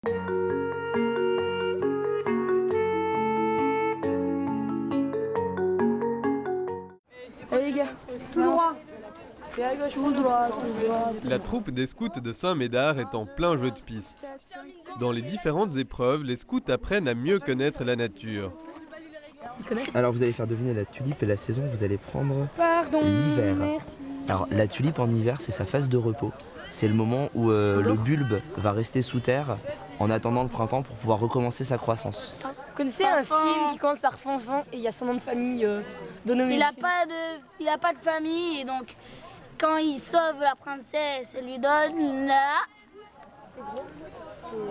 Allez les gars, tout droit. C'est à gauche, tout droit, tout droit. La troupe des scouts de Saint-Médard est en plein jeu de piste. Dans les différentes épreuves, les scouts apprennent à mieux connaître la nature. Alors vous allez faire deviner la tulipe et la saison, vous allez prendre l'hiver. Alors la tulipe en hiver, c'est sa phase de repos. C'est le moment où le bulbe va rester sous terre en attendant le printemps pour pouvoir recommencer sa croissance. Vous connaissez un film qui commence par Fanfan et il y a son nom de famille Donomé. Il a pas de famille et donc quand il sauve la princesse, il lui donne la...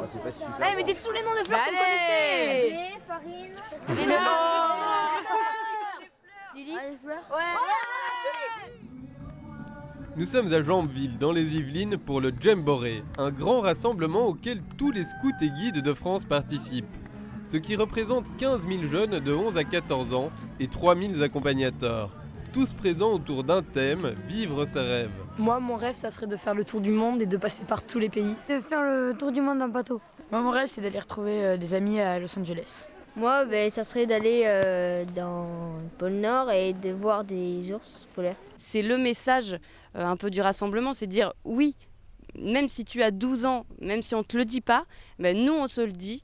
C'est pas super. Allez, mettez tous les noms de fleurs qu'on connaissait. Blé, farine... Tulipe. Nous sommes à Jambeville, dans les Yvelines, pour le Djemboré, un grand rassemblement auquel tous les scouts et guides de France participent. Ce qui représente 15 000 jeunes de 11 à 14 ans et 3 000 accompagnateurs. Tous présents autour d'un thème, vivre ses rêves. Moi, mon rêve, ça serait de faire le tour du monde et de passer par tous les pays. De faire le tour du monde en bateau. Moi, mon rêve, c'est d'aller retrouver des amis à Los Angeles. Moi, ça serait d'aller dans le pôle Nord et de voir des ours polaires. C'est le message un peu du rassemblement, c'est de dire oui, même si tu as 12 ans, même si on ne te le dit pas, nous on te le dit.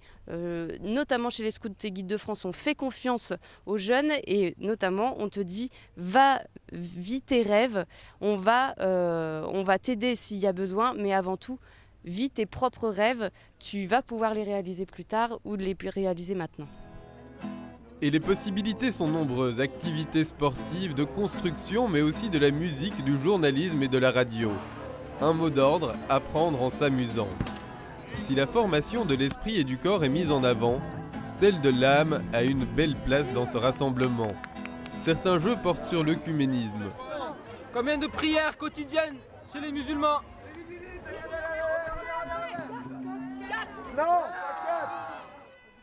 Notamment chez les scouts et guides de France, on fait confiance aux jeunes et notamment on te dit vis tes rêves, on va t'aider s'il y a besoin, mais avant tout, vis tes propres rêves, tu vas pouvoir les réaliser plus tard ou les réaliser maintenant. Et les possibilités sont nombreuses, activités sportives, de construction, mais aussi de la musique, du journalisme et de la radio. Un mot d'ordre, apprendre en s'amusant. Si la formation de l'esprit et du corps est mise en avant, celle de l'âme a une belle place dans ce rassemblement. Certains jeux portent sur l'œcuménisme. Combien de prières quotidiennes chez les musulmans?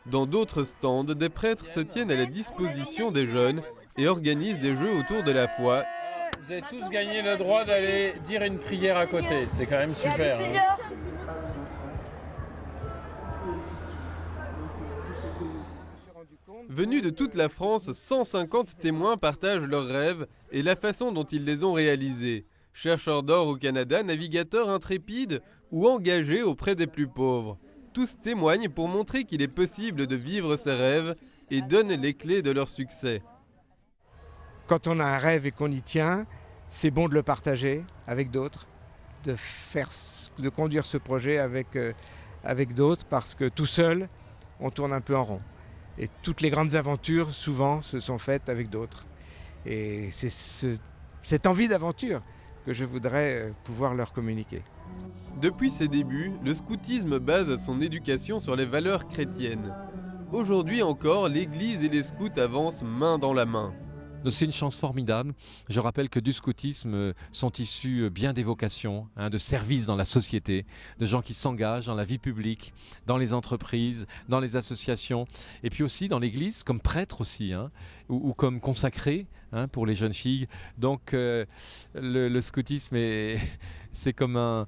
Dans d'autres stands, des prêtres se tiennent à la disposition des jeunes et organisent des jeux autour de la foi. Vous avez tous gagné le droit d'aller dire une prière à côté, c'est quand même super. Hein. Venus de toute la France, 150 témoins partagent leurs rêves et la façon dont ils les ont réalisés. Chercheurs d'or au Canada, navigateurs intrépides ou engagés auprès des plus pauvres. Tous témoignent pour montrer qu'il est possible de vivre ses rêves et donnent les clés de leur succès. Quand on a un rêve et qu'on y tient, c'est bon de le partager avec d'autres, de conduire ce projet avec d'autres, parce que tout seul, on tourne un peu en rond. Et toutes les grandes aventures, souvent, se sont faites avec d'autres. Et c'est cette envie d'aventure que je voudrais pouvoir leur communiquer. Depuis ses débuts, le scoutisme base son éducation sur les valeurs chrétiennes. Aujourd'hui encore, l'Église et les scouts avancent main dans la main. C'est une chance formidable. Je rappelle que du scoutisme sont issues bien des vocations, de service dans la société, de gens qui s'engagent dans la vie publique, dans les entreprises, dans les associations, et puis aussi dans l'église, comme prêtre aussi, ou comme consacré pour les jeunes filles. Donc le scoutisme c'est comme un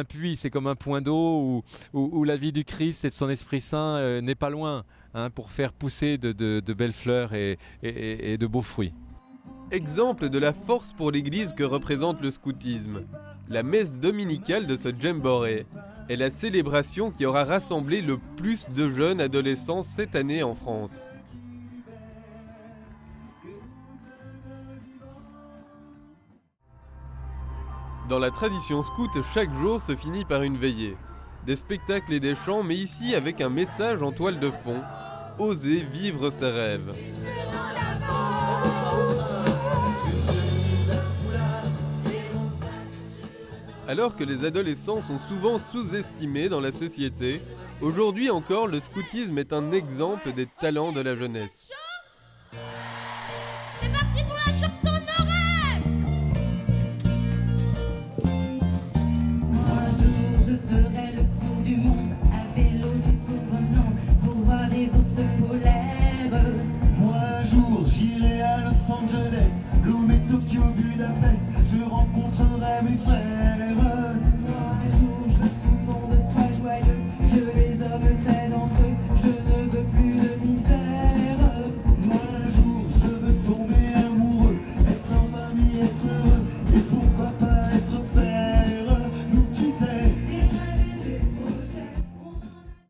puits, c'est comme un point d'eau où la vie du Christ et de son Esprit Saint n'est pas loin pour faire pousser de belles fleurs et de beaux fruits. Exemple de la force pour l'Église que représente le scoutisme. La messe dominicale de ce Djemboré est la célébration qui aura rassemblé le plus de jeunes adolescents cette année en France. Dans la tradition scout, chaque jour se finit par une veillée. Des spectacles et des chants, mais ici avec un message en toile de fond. Oser vivre ses rêves. Alors que les adolescents sont souvent sous-estimés dans la société, aujourd'hui encore le scoutisme est un exemple des talents de la jeunesse.